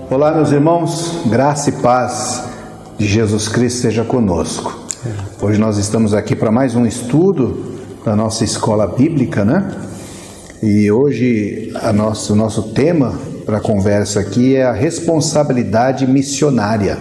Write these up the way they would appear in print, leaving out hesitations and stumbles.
Olá, meus irmãos, graça e paz de Jesus Cristo seja conosco. Hoje nós estamos aqui para mais um estudo da nossa escola bíblica, né? E hoje o nosso tema para a conversa aqui é a responsabilidade missionária.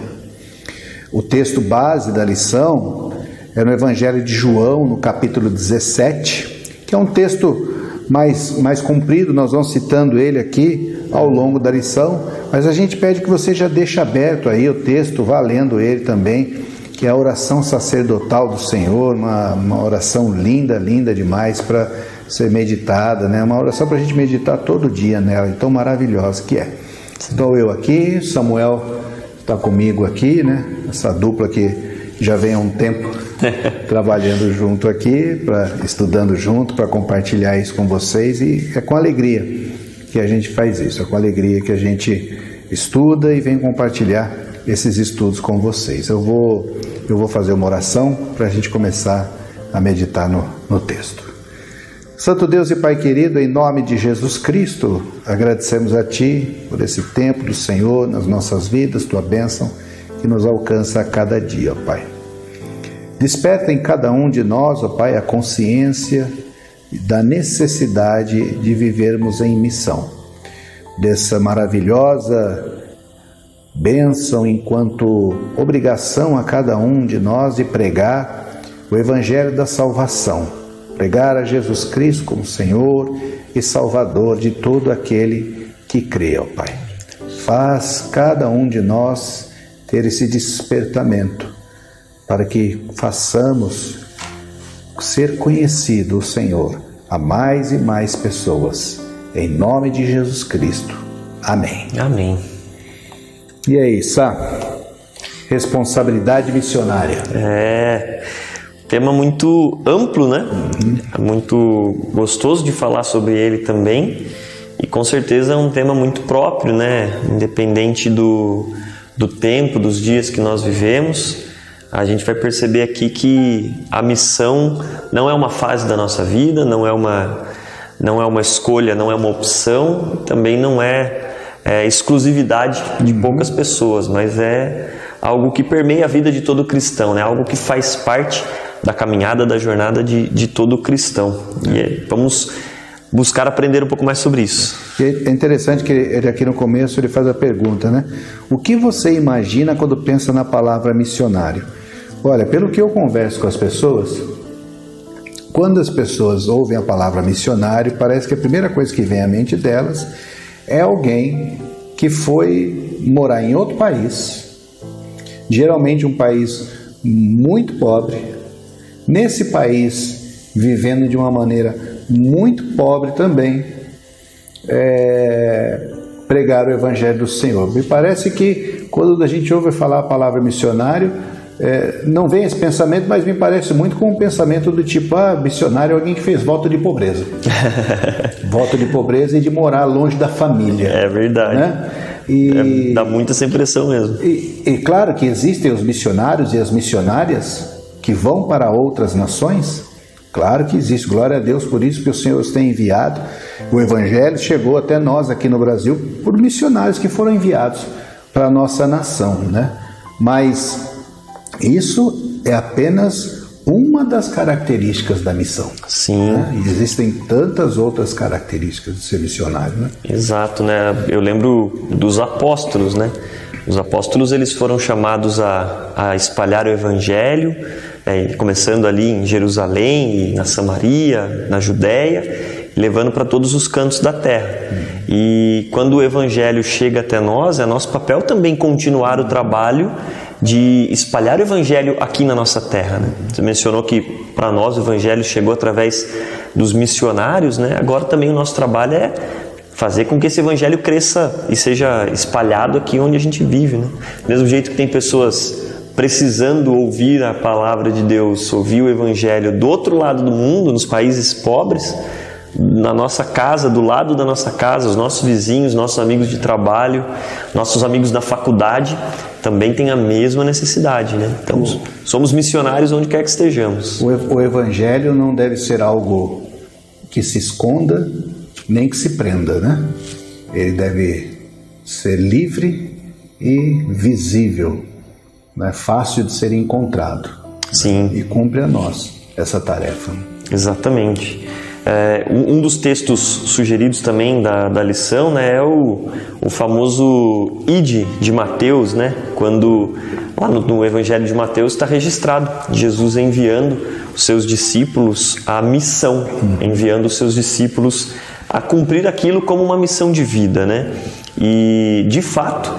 O texto base da lição é no Evangelho de João, no capítulo 17, que é um texto mais comprido, nós vamos citando ele aqui ao longo da lição, mas a gente pede que você já deixe aberto aí o texto, vá lendo ele também, que é a oração sacerdotal do Senhor, uma oração linda demais para ser meditada, né? Uma oração para a gente meditar todo dia nela, tão maravilhosa que é. Estou eu aqui, Samuel está comigo aqui, né? Essa dupla que já vem há um tempo trabalhando junto aqui, estudando junto, para compartilhar isso com vocês, e é com alegria que a gente faz isso, é com alegria que a gente estuda e vem compartilhar esses estudos com vocês. Eu vou fazer uma oração para a gente começar a meditar no texto. Santo Deus e Pai querido, em nome de Jesus Cristo, agradecemos a Ti por esse tempo do Senhor nas nossas vidas, Tua bênção que nos alcança a cada dia, ó Pai. Desperta em cada um de nós, ó Pai, a consciência da necessidade de vivermos em missão, dessa maravilhosa bênção enquanto obrigação a cada um de nós de pregar o Evangelho da salvação, pregar a Jesus Cristo como Senhor e Salvador de todo aquele que crê, ó Pai. Faz cada um de nós ter esse despertamento, para que façamos ser conhecido o Senhor a mais e mais pessoas. Em nome de Jesus Cristo. Amém. Amém. E aí, Sá? Responsabilidade missionária. Tema muito amplo, né? Muito gostoso de falar sobre ele também. E com certeza é um tema muito próprio, né? Independente do tempo, dos dias que nós vivemos, a gente vai perceber aqui que a missão não é uma fase da nossa vida, não é uma escolha, não é uma opção, também não é exclusividade de poucas pessoas, mas é algo que permeia a vida de todo cristão, né? Algo que faz parte da caminhada, da jornada de todo cristão. E vamos buscar aprender um pouco mais sobre isso. É interessante que ele aqui no começo ele faz a pergunta, né? O que você imagina quando pensa na palavra missionário? Olha, pelo que eu converso com as pessoas, quando as pessoas ouvem a palavra missionário, parece que a primeira coisa que vem à mente delas é alguém que foi morar em outro país, geralmente um país muito pobre, nesse país vivendo de uma maneira muito pobre também, pregar o Evangelho do Senhor. Me parece que quando a gente ouve falar a palavra missionário, não vem esse pensamento, mas me parece muito com um pensamento do tipo, missionário é alguém que fez voto de pobreza. Voto de pobreza e de morar longe da família. É verdade. Né? Dá muito essa impressão mesmo. E claro que existem os missionários e as missionárias que vão para outras nações. Claro que existe, glória a Deus por isso que o Senhor os tem enviado. O Evangelho chegou até nós aqui no Brasil por missionários que foram enviados para a nossa nação, né? Mas isso é apenas uma das características da missão. Sim. Né? E existem tantas outras características de ser missionário, né? Exato, né? Eu lembro dos apóstolos, né? Os apóstolos, eles foram chamados a espalhar o Evangelho, começando ali em Jerusalém, na Samaria, na Judéia, levando para todos os cantos da terra. E quando o Evangelho chega até nós, é nosso papel também continuar o trabalho de espalhar o Evangelho aqui na nossa terra, né? Você mencionou que para nós o Evangelho chegou através dos missionários, né? Agora também o nosso trabalho é fazer com que esse Evangelho cresça e seja espalhado aqui onde a gente vive, né? Do mesmo jeito que tem pessoas precisando ouvir a palavra de Deus, ouvir o Evangelho do outro lado do mundo, nos países pobres, na nossa casa, do lado da nossa casa, os nossos vizinhos, nossos amigos de trabalho, nossos amigos da faculdade, também têm a mesma necessidade, né? Então, somos missionários onde quer que estejamos. O Evangelho não deve ser algo que se esconda, nem que se prenda, né? Ele deve ser livre e visível, né? Fácil de ser encontrado. Sim. E cumpre a nós essa tarefa. Exatamente. Um dos textos sugeridos também da lição, né, é o famoso Ide de Mateus, né, quando lá no Evangelho de Mateus está registrado Jesus enviando os seus discípulos à missão, enviando os seus discípulos a cumprir aquilo como uma missão de vida, né? E de fato,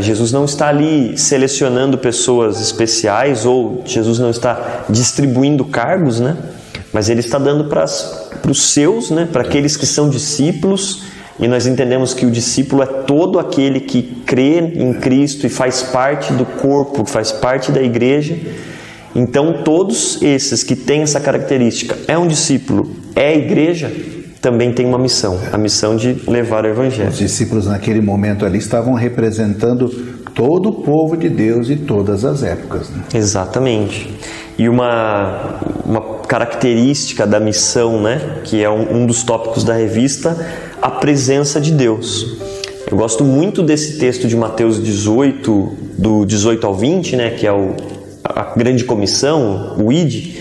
Jesus não está ali selecionando pessoas especiais, ou Jesus não está distribuindo cargos, né? Mas ele está dando para os seus, né? Para aqueles que são discípulos, e nós entendemos que o discípulo é todo aquele que crê em Cristo e faz parte do corpo, faz parte da igreja. Então todos esses que têm essa característica, é um discípulo, é a igreja, também tem uma missão, a missão de levar o Evangelho. Os discípulos naquele momento ali estavam representando todo o povo de Deus e todas as épocas, né? Exatamente. E uma característica da missão, né, que é um dos tópicos da revista, a presença de Deus. Eu gosto muito desse texto de Mateus 18, do 18 ao 20, né, que é a grande comissão, o Ide,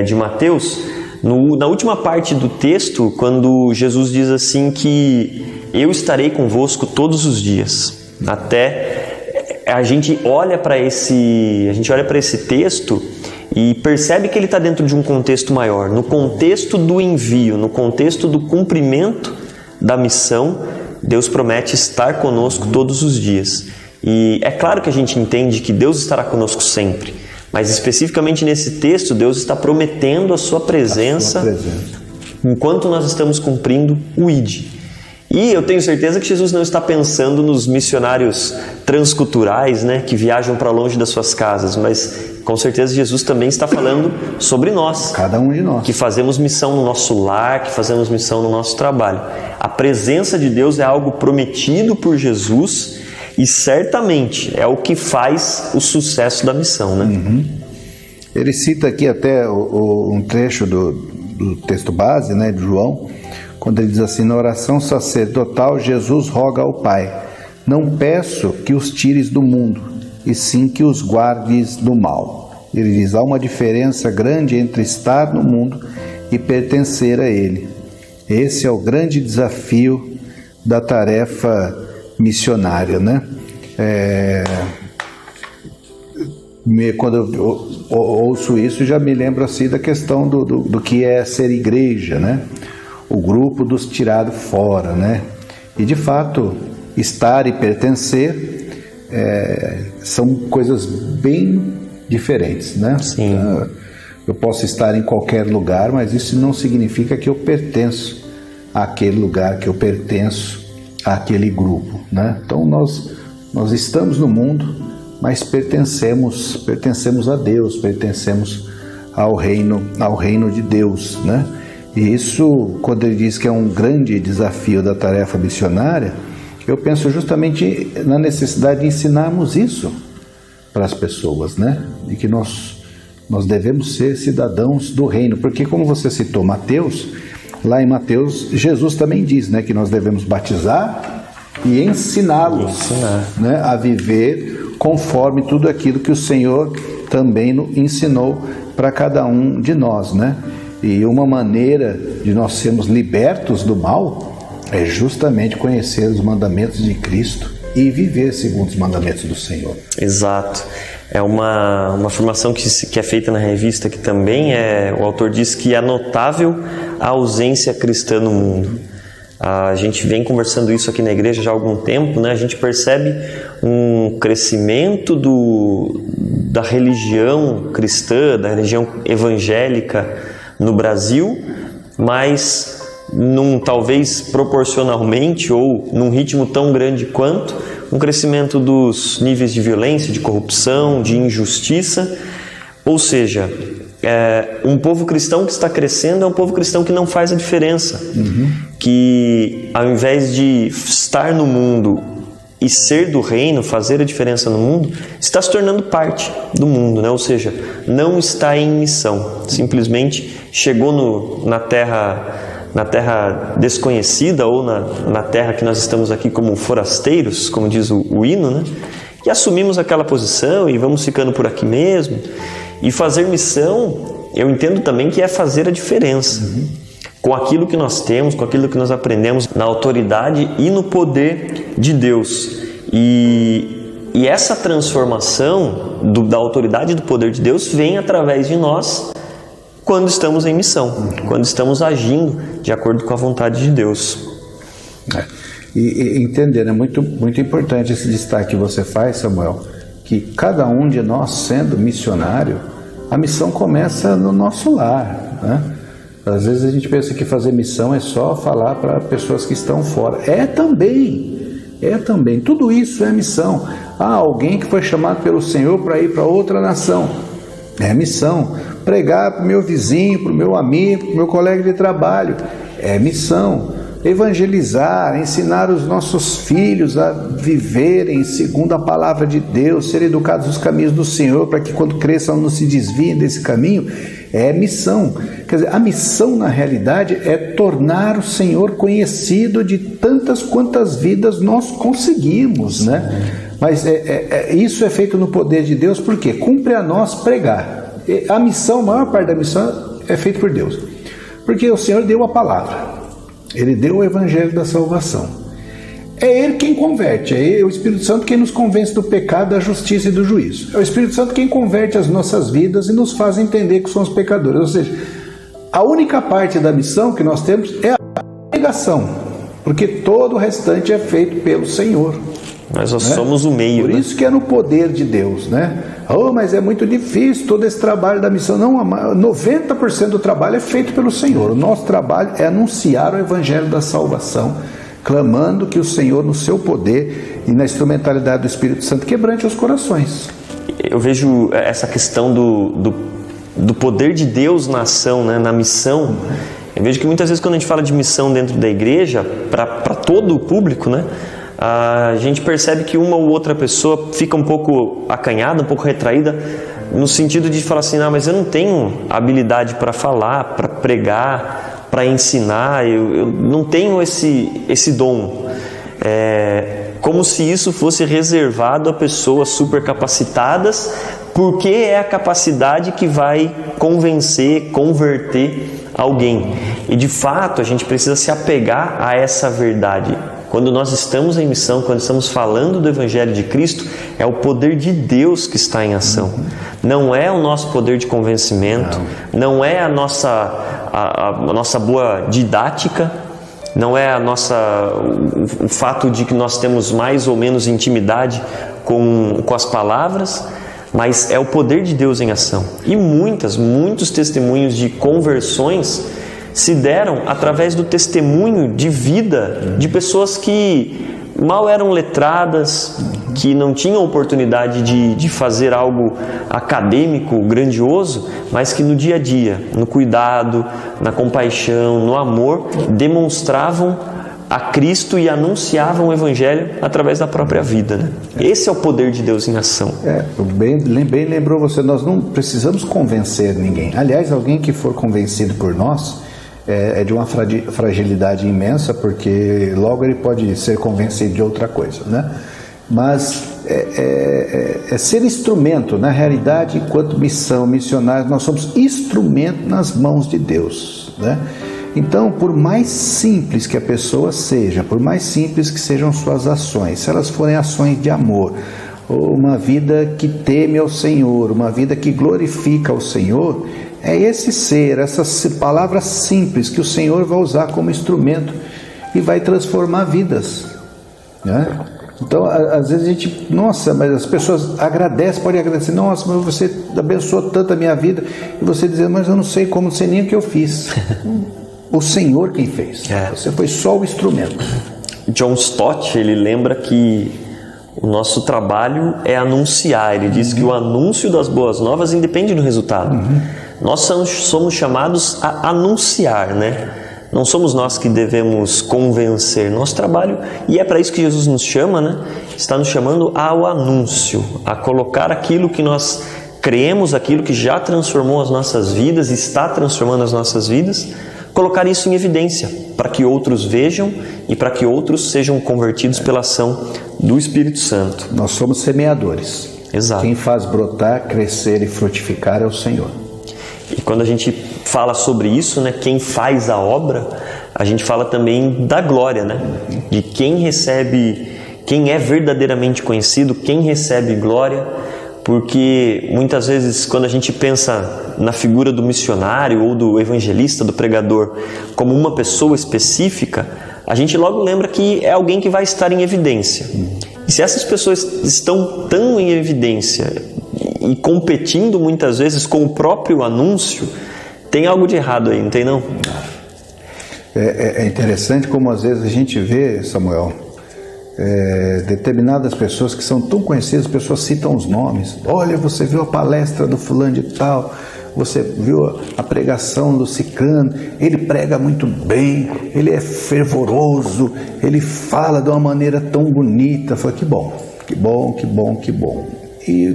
de Mateus. Na última parte do texto, quando Jesus diz assim que eu estarei convosco todos os dias, até a gente olha para esse texto e percebe que ele está dentro de um contexto maior, no contexto do envio, no contexto do cumprimento da missão. Deus promete estar conosco todos os dias. E é claro que a gente entende que Deus estará conosco sempre, mas especificamente nesse texto, Deus está prometendo a sua presença enquanto nós estamos cumprindo o Ide. E eu tenho certeza que Jesus não está pensando nos missionários transculturais, né, que viajam para longe das suas casas, mas com certeza Jesus também está falando sobre nós. Cada um de nós. Que fazemos missão no nosso lar, que fazemos missão no nosso trabalho. A presença de Deus é algo prometido por Jesus e certamente é o que faz o sucesso da missão, né? Uhum. Ele cita aqui até um trecho do texto base, né, de João, quando ele diz assim: na oração sacerdotal, Jesus roga ao Pai: não peço que os tires do mundo, e sim que os guardes do mal. Ele diz: há uma diferença grande entre estar no mundo e pertencer a ele. Esse é o grande desafio da tarefa missionária, né? Quando eu ouço isso, já me lembro assim da questão do que é ser igreja, né? O grupo dos tirados fora, né? E de fato, estar e pertencer são coisas bem diferentes, né? Sim. Eu posso estar em qualquer lugar, mas isso não significa que eu pertenço àquele lugar, que eu pertenço àquele grupo, né? Então nós estamos no mundo, mas pertencemos a Deus, pertencemos ao reino de Deus, né? E isso, quando ele diz que é um grande desafio da tarefa missionária, eu penso justamente na necessidade de ensinarmos isso para as pessoas, né? De que nós devemos ser cidadãos do reino, porque como você citou Mateus, lá em Mateus, Jesus também diz, né, que nós devemos batizar e ensiná-los, né, a viver conforme tudo aquilo que o Senhor também ensinou para cada um de nós, né? E uma maneira de nós sermos libertos do mal é justamente conhecer os mandamentos de Cristo e viver segundo os mandamentos do Senhor. Exato. É uma afirmação que é feita na revista, que também o autor diz que é notável a ausência cristã no mundo. A gente vem conversando isso aqui na igreja já há algum tempo, né? A gente percebe um crescimento da religião cristã, da religião evangélica no Brasil, mas talvez proporcionalmente ou num ritmo tão grande quanto um crescimento dos níveis de violência, de corrupção, de injustiça. Ou seja, um povo cristão que está crescendo é um povo cristão que não faz a diferença, que ao invés de estar no mundo e ser do reino, fazer a diferença no mundo, está se tornando parte do mundo, né? Ou seja, não está em missão, simplesmente chegou na terra na terra desconhecida ou na terra que nós estamos aqui como forasteiros, como diz o hino, né? E assumimos aquela posição e vamos ficando por aqui mesmo. E fazer missão, eu entendo também que é fazer a diferença. Com aquilo que nós temos, com aquilo que nós aprendemos na autoridade e no poder de Deus. E essa transformação da autoridade e do poder de Deus vem através de nós quando estamos em missão, quando estamos agindo de acordo com a vontade de Deus. E entender, é muito importante esse destaque que você faz, Samuel, que cada um de nós sendo missionário, a missão começa no nosso lar, né? Às vezes a gente pensa que fazer missão é só falar para pessoas que estão fora. É também. Tudo isso é missão. Alguém que foi chamado pelo Senhor para ir para outra nação. É missão. Pregar para o meu vizinho, para o meu amigo, para o meu colega de trabalho. É missão. Evangelizar, ensinar os nossos filhos a viverem segundo a palavra de Deus, serem educados nos caminhos do Senhor, para que quando cresçam não se desviem desse caminho. É missão. Quer dizer, a missão na realidade é tornar o Senhor conhecido de tantas quantas vidas nós conseguimos, né? Mas isso é feito no poder de Deus, porque cumpre a nós pregar. A missão, a maior parte da missão é feita por Deus, porque o Senhor deu a palavra, Ele deu o evangelho da salvação. É Ele quem converte, é o Espírito Santo quem nos convence do pecado, da justiça e do juízo. É o Espírito Santo quem converte as nossas vidas e nos faz entender que somos pecadores. Ou seja, a única parte da missão que nós temos é a pregação, porque todo o restante é feito pelo Senhor. Mas nós somos o meio. Por isso que é no poder de Deus, né? Mas é muito difícil todo esse trabalho da missão. Não, 90% do trabalho é feito pelo Senhor. O nosso trabalho é anunciar o evangelho da salvação, clamando que o Senhor, no seu poder e na instrumentalidade do Espírito Santo, quebrante os corações. Eu vejo essa questão do poder de Deus na ação, né? Na missão. Eu vejo que muitas vezes quando a gente fala de missão dentro da igreja, para todo o público, né? A gente percebe que uma ou outra pessoa fica um pouco acanhada, um pouco retraída, no sentido de falar assim, mas eu não tenho habilidade para falar, para pregar, para ensinar, eu não tenho esse dom. Como se isso fosse reservado a pessoas super capacitadas, porque é a capacidade que vai convencer, converter alguém. E de fato a gente precisa se apegar a essa verdade. Quando nós estamos em missão, quando estamos falando do Evangelho de Cristo, é o poder de Deus que está em ação. Não é o nosso poder de convencimento, não é a nossa boa didática, não é o fato de que nós temos mais ou menos intimidade com as palavras, mas é o poder de Deus em ação. E muitos testemunhos de conversões se deram através do testemunho de vida de pessoas que mal eram letradas, que não tinham oportunidade de fazer algo acadêmico, grandioso, mas que no dia a dia, no cuidado, na compaixão, no amor, demonstravam a Cristo e anunciavam o Evangelho através da própria vida, né? Esse é o poder de Deus em ação. Bem lembrou você, nós não precisamos convencer ninguém. Aliás, alguém que for convencido por nós é de uma fragilidade imensa, porque logo ele pode ser convencido de outra coisa, né? Mas é ser instrumento. Na realidade, enquanto missionários, nós somos instrumento nas mãos de Deus, né? Então, por mais simples que a pessoa seja, por mais simples que sejam suas ações, se elas forem ações de amor, ou uma vida que teme ao Senhor, uma vida que glorifica ao Senhor, é esse ser, essas palavras simples que o Senhor vai usar como instrumento e vai transformar vidas, né? Então, às vezes a gente, mas as pessoas agradecem, podem agradecer, mas você abençoou tanto a minha vida, e você dizer, mas eu não sei como, não sei nem o que eu fiz. O Senhor quem fez, você foi só o instrumento. John Stott, ele lembra que o nosso trabalho é anunciar. Ele diz que o anúncio das boas novas independe do resultado. Nós somos chamados a anunciar, né? Não somos nós que devemos convencer. Nosso trabalho, e é para isso que Jesus nos chama, né? Está nos chamando ao anúncio, a colocar aquilo que nós cremos, aquilo que já transformou as nossas vidas, está transformando as nossas vidas, colocar isso em evidência, para que outros vejam e para que outros sejam convertidos pela ação do Espírito Santo. Nós somos semeadores. Exato. Quem faz brotar, crescer e frutificar é o Senhor. E quando a gente fala sobre isso, né, quem faz a obra, a gente fala também da glória, né? De quem recebe, quem é verdadeiramente conhecido, quem recebe glória, porque muitas vezes quando a gente pensa na figura do missionário ou do evangelista, do pregador, como uma pessoa específica, a gente logo lembra que é alguém que vai estar em evidência. E se essas pessoas estão tão em evidência e competindo muitas vezes com o próprio anúncio, tem algo de errado aí, não tem não? É interessante como às vezes a gente vê, Samuel, determinadas pessoas que são tão conhecidas, as pessoas citam os nomes. Olha, você viu a palestra do fulano de tal, você viu a pregação do ciclano, ele prega muito bem, ele é fervoroso, ele fala de uma maneira tão bonita. Foi que bom, que bom, que bom, que bom. E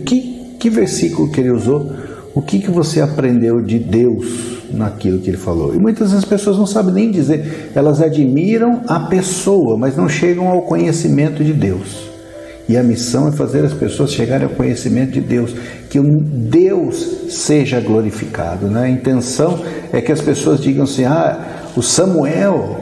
que versículo que ele usou? O que você aprendeu de Deus naquilo que ele falou? E muitas vezes as pessoas não sabem nem dizer, elas admiram a pessoa, mas não chegam ao conhecimento de Deus. E a missão é fazer as pessoas chegarem ao conhecimento de Deus, que Deus seja glorificado, né? A intenção é que as pessoas digam assim, o Samuel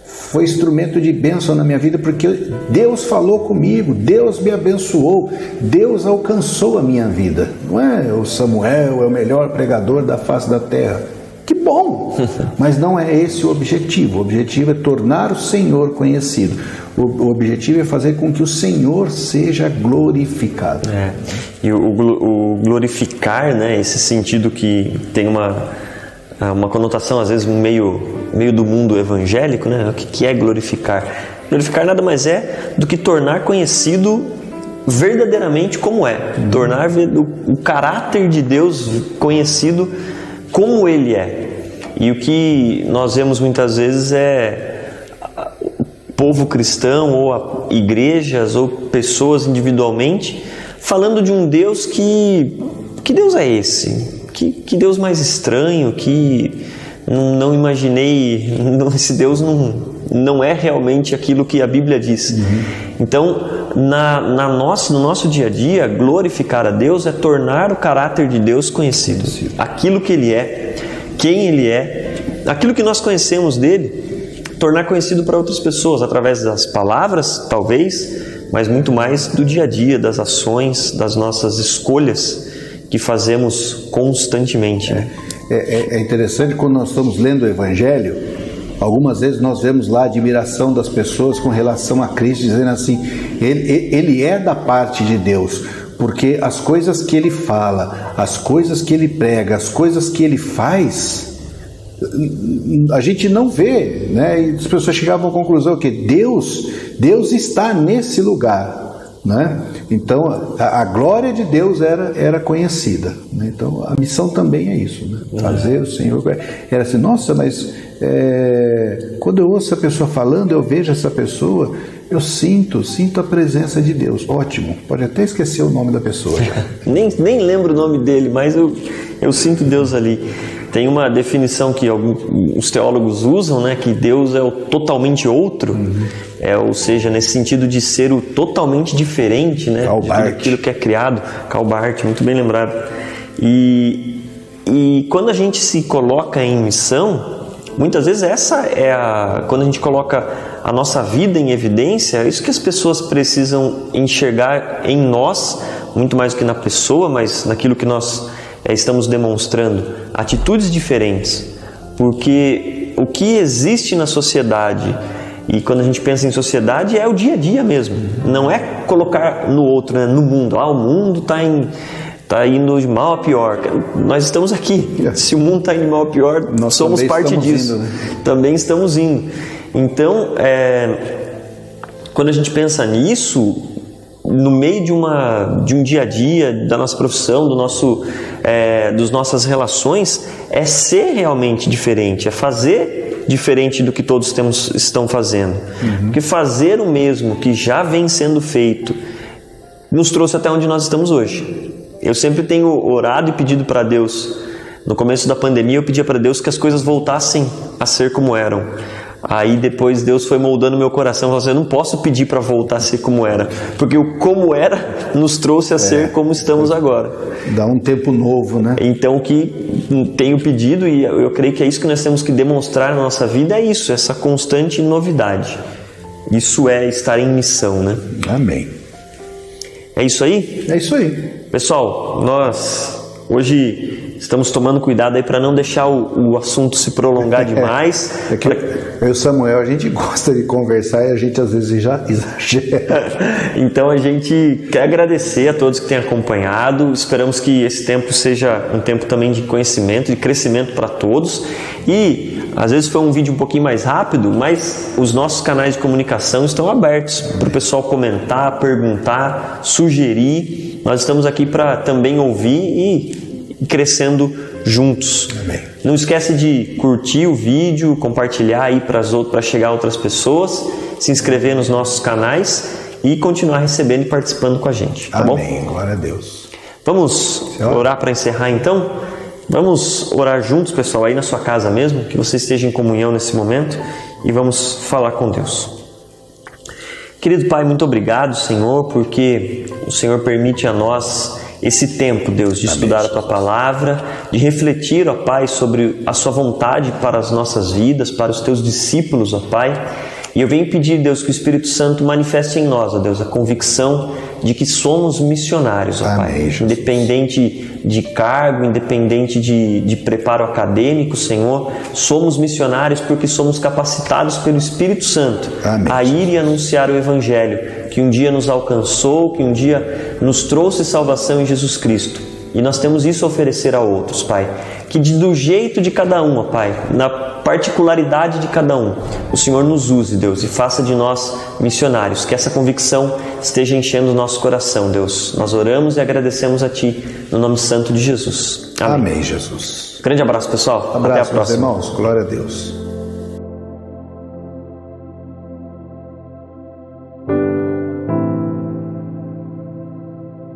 foi instrumento de bênção na minha vida porque Deus falou comigo, Deus me abençoou, Deus alcançou a minha vida. Não é o Samuel é o melhor pregador da face da terra. Que bom! Mas não é esse o objetivo. O objetivo é tornar o Senhor conhecido. O objetivo é fazer com que o Senhor seja glorificado. E o glorificar, né, esse sentido que tem uma conotação às vezes meio do mundo evangélico, né? O que é glorificar? Glorificar nada mais é do que tornar conhecido verdadeiramente como é. Tornar o caráter de Deus conhecido como ele é. E o que nós vemos muitas vezes é povo cristão ou igrejas ou pessoas individualmente falando de um Deus que Deus é esse? Que Deus mais estranho, que não imaginei, esse Deus não é realmente aquilo que a Bíblia diz. Então, no nosso dia a dia, glorificar a Deus é tornar o caráter de Deus conhecido. Aquilo que Ele é, quem Ele é, aquilo que nós conhecemos dEle, tornar conhecido para outras pessoas, através das palavras, talvez, mas muito mais do dia a dia, das ações, das nossas escolhas que fazemos constantemente. É interessante quando nós estamos lendo o Evangelho, algumas vezes nós vemos lá a admiração das pessoas com relação a Cristo, dizendo assim, ele é da parte de Deus, porque as coisas que ele fala, as coisas que ele prega, as coisas que ele faz, a gente não vê, né? E as pessoas chegavam à conclusão que Deus está nesse lugar, né? Então a glória de Deus era conhecida, né? Então a missão também é isso, né? Fazer o Senhor. Era assim, nossa, mas quando eu ouço a pessoa falando, eu vejo essa pessoa, eu sinto a presença de Deus. Ótimo, pode até esquecer o nome da pessoa. nem lembro o nome dele, mas eu sinto Deus ali. Tem uma definição que os teólogos usam, né, que Deus é o totalmente outro, ou seja, nesse sentido de ser o totalmente diferente, né, de tudo aquilo que é criado. Karl Barth, muito bem lembrado. E quando a gente se coloca em missão, muitas vezes quando a gente coloca a nossa vida em evidência, é isso que as pessoas precisam enxergar em nós, muito mais do que na pessoa, mas naquilo que nós estamos demonstrando, atitudes diferentes, porque o que existe na sociedade, e quando a gente pensa em sociedade, é o dia a dia mesmo, não é colocar no outro, né, no mundo, o mundo está indo de mal a pior, nós estamos aqui, se o mundo está indo de mal a pior, nós somos parte disso, indo, né? Também estamos indo. Então, quando a gente pensa nisso, no meio de um dia a dia, da nossa profissão, das nossas relações, é ser realmente diferente, é fazer diferente do que todos estão fazendo. Porque fazer o mesmo que já vem sendo feito nos trouxe até onde nós estamos hoje. Eu sempre tenho orado e pedido para Deus No começo da pandemia eu pedia para Deus que as coisas voltassem a ser como eram. Aí depois Deus foi moldando meu coração, falou assim, eu não posso pedir para voltar a ser como era, porque o como era nos trouxe a ser como estamos agora. Dá um tempo novo, né? Então o que tenho pedido, e eu creio que é isso que nós temos que demonstrar na nossa vida, é isso, essa constante novidade. Isso é estar em missão, né? Amém. É isso aí? É isso aí. Pessoal, nós hoje estamos tomando cuidado aí para não deixar o assunto se prolongar demais. É que eu e o Samuel, a gente gosta de conversar e a gente às vezes já exagera. Então a gente quer agradecer a todos que têm acompanhado. Esperamos que esse tempo seja um tempo também de conhecimento, de crescimento para todos. E às vezes foi um vídeo um pouquinho mais rápido, mas os nossos canais de comunicação estão abertos para o pessoal comentar, perguntar, sugerir. Nós estamos aqui para também ouvir e crescendo juntos. Amém. Não esquece de curtir o vídeo, compartilhar aí para chegar a outras pessoas, se inscrever nos nossos canais e continuar recebendo e participando com a gente, tá bom? Amém, glória a Deus. Vamos orar para encerrar então? Vamos orar juntos, pessoal, aí na sua casa mesmo, que você esteja em comunhão nesse momento e vamos falar com Deus. Querido Pai, muito obrigado, Senhor, porque o Senhor permite a nós esse tempo, Deus, de estudar a Tua Palavra, de refletir, ó Pai, sobre a Sua vontade para as nossas vidas, para os Teus discípulos, ó Pai. E eu venho pedir, Deus, que o Espírito Santo manifeste em nós, ó Deus, a convicção de que somos missionários, ó Pai. Independente de cargo, independente de preparo acadêmico, Senhor, somos missionários porque somos capacitados pelo Espírito Santo a ir e anunciar o Evangelho, que um dia nos alcançou, que um dia nos trouxe salvação em Jesus Cristo. E nós temos isso a oferecer a outros, Pai. Que do jeito de cada um, ó Pai, na particularidade de cada um, o Senhor nos use, Deus, e faça de nós missionários. Que essa convicção esteja enchendo o nosso coração, Deus. Nós oramos e agradecemos a Ti, no nome santo de Jesus. Amém. Amém, Jesus. Grande abraço, pessoal. Abraço, até a próxima. meus irmãos. Glória a Deus.